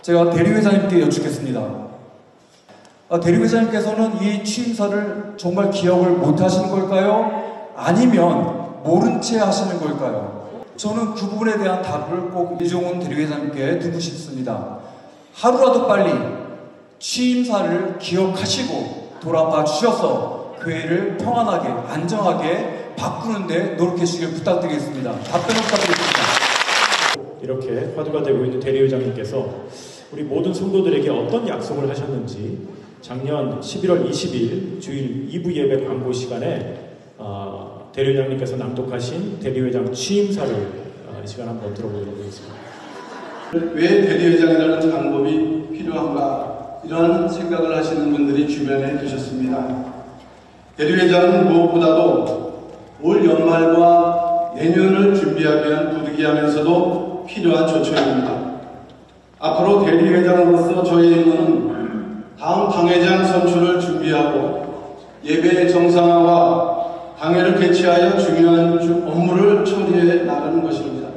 제가 대리회장님께 여쭙겠습니다. 대리회장님께서는 이 취임사를 정말 기억을 못 하시는 걸까요? 아니면 모른 채 하시는 걸까요? 저는 그 부분에 대한 답을 꼭 이종훈 대리회장님께 듣고 싶습니다. 하루라도 빨리 취임사를 기억하시고 돌아봐 주셔서 교회를 평안하게, 안정하게 바꾸는데 노력해 주시길 부탁드리겠습니다. 답변을 부탁드립니다. 이렇게 화두가 되고 있는 대리회장님께서 우리 모든 성도들에게 어떤 약속을 하셨는지 작년 11월 20일 주일 2부 예배 광고 시간에 대리회장님께서 낭독하신 대리회장 취임사를 이 시간 한번 들어보도록 하겠습니다. 왜 대리회장이라는 방법이 필요한가, 이런 생각을 하시는 분들이 주변에 계셨습니다. 대리회장은 무엇보다도 올 연말과 내년을 준비하기 위한 부득이하면서도 필요한 조처입니다. 앞으로 대리회장으로서 저의 임무는 다음 당회장 선출을 준비하고 예배의 정상화와 당회를 개최하여 중요한 업무를 처리해 나가는 것입니다.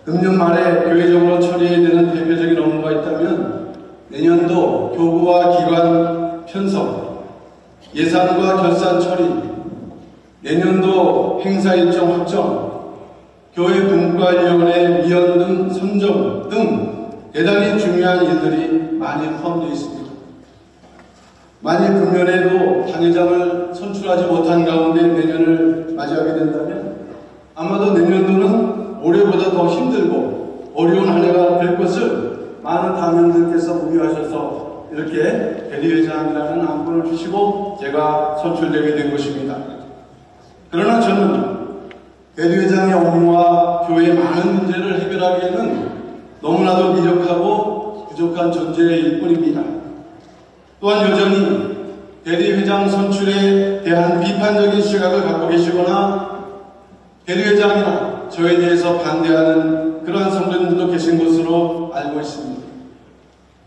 금년 말에 교회적으로 처리해야 되는 대표적인 업무가 있다면 내년도 교구와 기관 편성, 예산과 결산 처리, 내년도 행사 일정 확정, 교회 분과위원회 위원 등 선정 등 대단히 중요한 일들이 많이 포함되어 있습니다. 만일 금년에도 당회장을 선출하지 못한 가운데 내년을 맞이하게 된다면 아마도 내년도는 올해보다 더 힘들고 어려운 한 해가 될 것을 많은 당원들께서 우려하셔서 이렇게 대리회장이라는 안건을 주시고 제가 선출되게 된 것입니다. 그러나 저는 대리회장의 업무와 교회의 많은 문제를 해결하기에는 너무나도 미력하고 부족한 존재일 뿐입니다. 또한 여전히 대리회장 선출에 대한 비판적인 시각을 갖고 계시거나 대리회장이나 저에 대해서 반대하는 그러한 성도님들도 계신 것으로 알고 있습니다.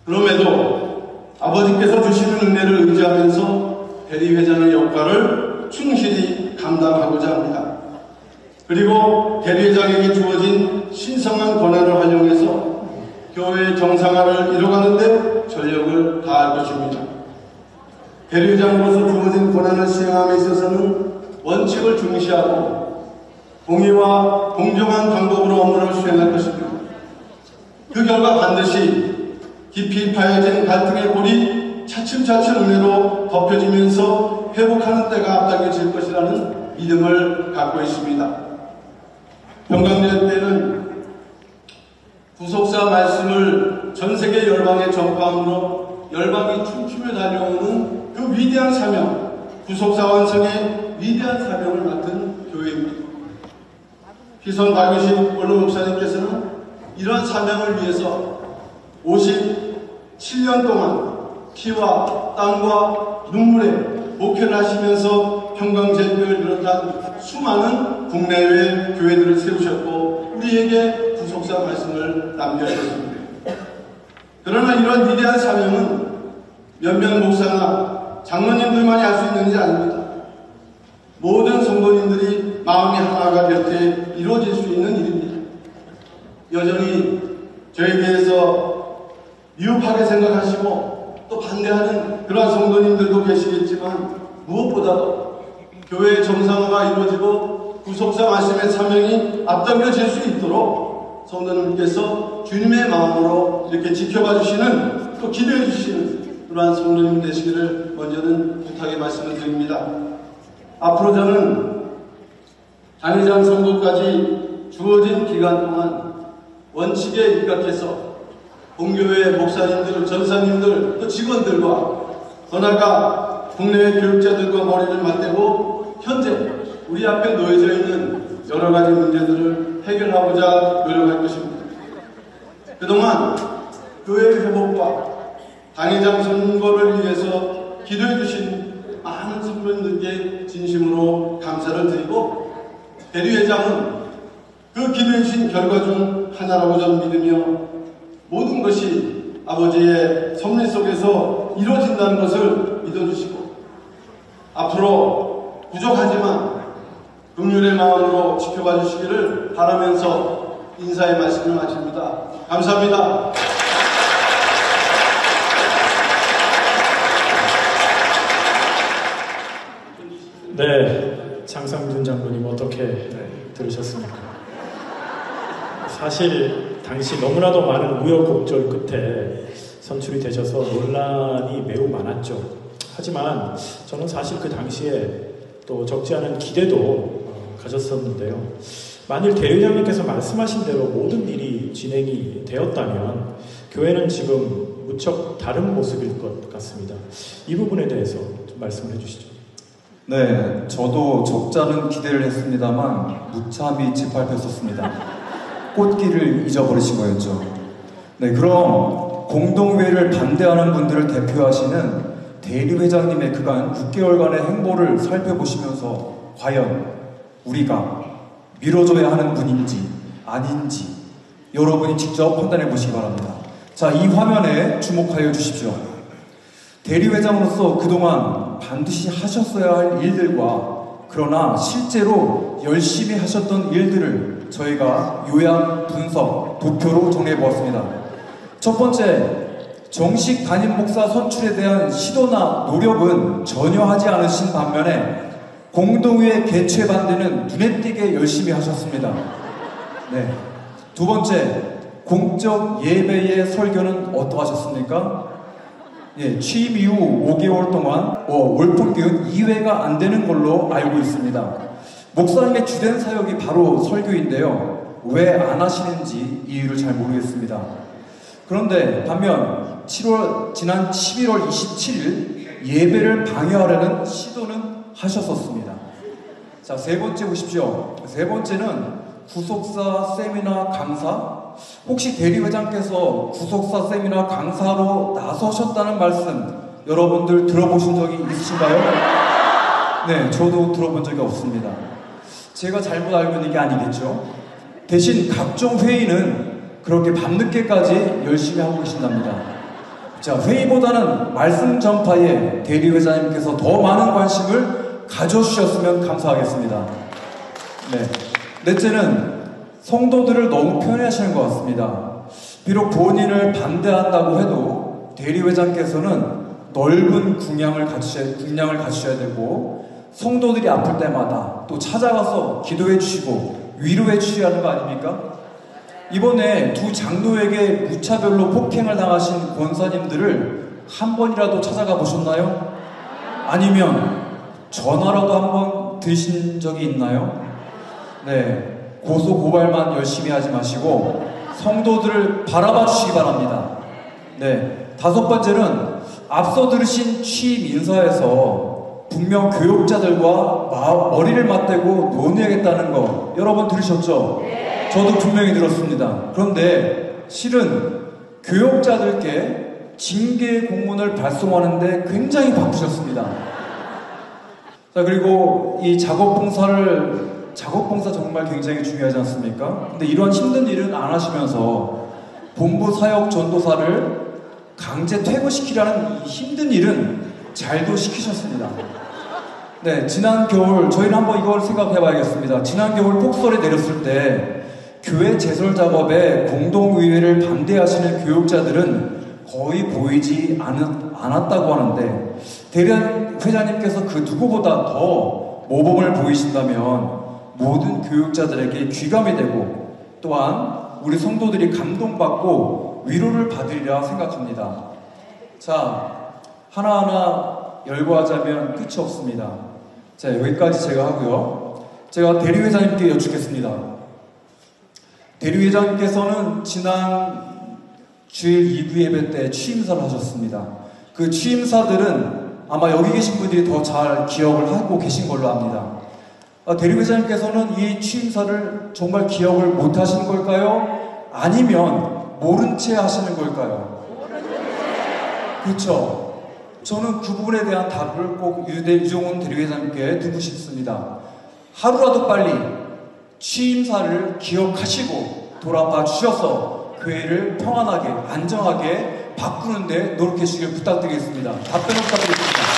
그럼에도 아버지께서 주시는 은혜를 의지하면서 대리회장의 역할을 충실히 감당하고자 합니다. 그리고 대리회장에게 주어진 신성한 권한을 활용해서 교회의 정상화를 이뤄가는 데 전력을 다할 것입니다. 대리회장으로서 주어진 권한을 시행함에 있어서는 원칙을 중시하고 공의와 공정한 방법으로 업무를 수행할 것입니다. 그 결과 반드시 깊이 파여진 갈등의 골이 차츰차츰 은혜로 덮여지면서 회복하는 때가 앞당겨질 것이라는 믿음을 갖고 있습니다. 평강절 때는 구속사 말씀을 전세계 열방에 전파함으로 열방이 춤추며 달려오는 그 위대한 사명, 구속사 완성의 위대한 사명을 맡은 교회입니다. 희선 박유식 원로 목사님께서는 이러한 사명을 위해서 57년 동안 피와 땀과 눈물에 목회를 하시면서 평강제교를 비롯한 수많은 국내외 교회들을 세우셨고 우리에게 구속사 말씀을 남겨주셨습니다. 그러나 이런 위대한 사명은 몇몇 목사나 장로님들만이 할 수 있는 일이 아닙니다. 모든 성도님들이 마음이 하나가 될 때 이루어질 수 있는 일입니다. 여전히 저에 대해서 미흡하게 생각하시고 또 반대하는 그러한 성도님들도 계시겠지만 무엇보다도 교회의 정상화가 이루어지고 구속사 말씀의 사명이 앞당겨질 수 있도록 성도님께서 주님의 마음으로 이렇게 지켜봐 주시는 또 기도해 주시는 그러한 성도님 되시기를 먼저는 부탁의 말씀을 드립니다. 앞으로 저는 당회장 선거까지 주어진 기간 동안 원칙에 입각해서 본교회 목사님들, 전사님들, 또 직원들과 더 나아가 국내외 교육자들과 머리를 맞대고 현재 우리 앞에 놓여져 있는 여러 가지 문제들을 해결하고자 노력할 것입니다. 그동안 교회 회복과 당회장 선거를 위해서 기도해 주신 많은 성도님들께 진심으로 감사를 드리고 대리회장은 그 기도해 주신 결과 중 하나라고 저는 믿으며 모든 것이 아버지의 섭리 속에서 이루어진다는 것을 믿어주시고 앞으로 부족하지만 긍휼의 마음으로 지켜봐 주시기를 바라면서 인사의 말씀을 마칩니다. 감사합니다. 어떻게 들으셨습니까? 사실 당시 너무나도 많은 우여곡절 끝에 선출이 되셔서 논란이 매우 많았죠. 하지만 저는 사실 그 당시에 또 적지 않은 기대도 가졌었는데요. 만일 대회장님께서 말씀하신 대로 모든 일이 진행이 되었다면 교회는 지금 무척 다른 모습일 것 같습니다. 이 부분에 대해서 좀 말씀을 해주시죠. 네, 저도 적지 않은 기대를 했습니다만 무참히 짓밟혔었습니다. 꽃길을 잊어버리신 거였죠. 네, 그럼 공동회의를 반대하는 분들을 대표하시는 대리회장님의 그간 6개월간의 행보를 살펴보시면서 과연 우리가 밀어줘야 하는 분인지 아닌지 여러분이 직접 판단해 보시기 바랍니다. 자, 이 화면에 주목하여 주십시오. 대리회장으로서 그동안 반드시 하셨어야 할 일들과 그러나 실제로 열심히 하셨던 일들을 저희가 요약, 분석, 도표로 정리해 보았습니다. 첫 번째, 정식 담임 목사 선출에 대한 시도나 노력은 전혀 하지 않으신 반면에 공동회의 개최 반대는 눈에 띄게 열심히 하셨습니다. 네. 두 번째, 공적 예배의 설교는 어떠하셨습니까? 예, 취임 이후 5개월 동안 월 평균 2회가 안 되는 걸로 알고 있습니다. 목사님의 주된 사역이 바로 설교인데요. 왜 안 하시는지 이유를 잘 모르겠습니다. 그런데 반면 지난 11월 27일 예배를 방해하려는 시도는 하셨었습니다. 자, 세 번째 보십시오. 세 번째는 구속사 세미나 강사? 혹시 대리회장께서 구속사 세미나 강사로 나서셨다는 말씀 여러분들 들어보신 적이 있으신가요? 네, 저도 들어본 적이 없습니다. 제가 잘못 알고 있는 게 아니겠죠? 대신 각종 회의는 그렇게 밤늦게까지 열심히 하고 계신답니다. 자, 회의보다는 말씀 전파에 대리회장님께서 더 많은 관심을 가져주셨으면 감사하겠습니다. 네. 넷째는 성도들을 너무 편애하시는 것 같습니다. 비록 본인을 반대한다고 해도 대리회장께서는 넓은 궁양을 갖추셔야 되고 성도들이 아플 때마다 또 찾아가서 기도해 주시고 위로해 주셔야 하는 거 아닙니까? 이번에 두 장로에게 무차별로 폭행을 당하신 권사님들을 한 번이라도 찾아가 보셨나요? 아니면 전화라도 한번 드신 적이 있나요? 네. 고소 고발만 열심히 하지 마시고 성도들을 바라봐 주시기 바랍니다. 네. 다섯 번째는 앞서 들으신 취임 인사에서 분명 교육자들과 머리를 맞대고 논의하겠다는 거 여러분 들으셨죠? 저도 분명히 들었습니다. 그런데 실은 교육자들께 징계 공문을 발송하는데 굉장히 바쁘셨습니다. 자, 그리고 이 작업봉사 정말 굉장히 중요하지 않습니까? 근데 이런 힘든 일은 안 하시면서 본부 사역 전도사를 강제 퇴거시키라는 이 힘든 일은 잘도 시키셨습니다. 네, 지난 겨울 저희는 한번 이걸 생각해 봐야겠습니다. 지난 겨울 폭설이 내렸을 때 교회 제설 작업에 공동의회를 반대하시는 교육자들은 거의 보이지 않았다고 하는데 대리회장님께서 그 누구보다 더 모범을 보이신다면 모든 교육자들에게 귀감이 되고 또한 우리 성도들이 감동받고 위로를 받으리라 생각합니다. 자, 하나하나 열거하자면 끝이 없습니다. 자, 여기까지 제가 하고요. 제가 대리회장님께 여쭙겠습니다. 대리회장님께서는 지난 주일 2부 예배 때 취임사를 하셨습니다. 그 취임사들은 아마 여기 계신 분들이 더 잘 기억을 하고 계신 걸로 압니다. 대리회장님께서는 이 취임사를 정말 기억을 못 하시는 걸까요? 아니면 모른 채 하시는 걸까요? 그렇죠. 저는 그 부분에 대한 답을 꼭 유종훈 대리회장님께 듣고 싶습니다. 하루라도 빨리 취임사를 기억하시고 돌아봐 주셔서 교회를 평안하게 안정하게 바꾸는데 노력해 주시길 부탁드리겠습니다. 답변을 부탁드립니다.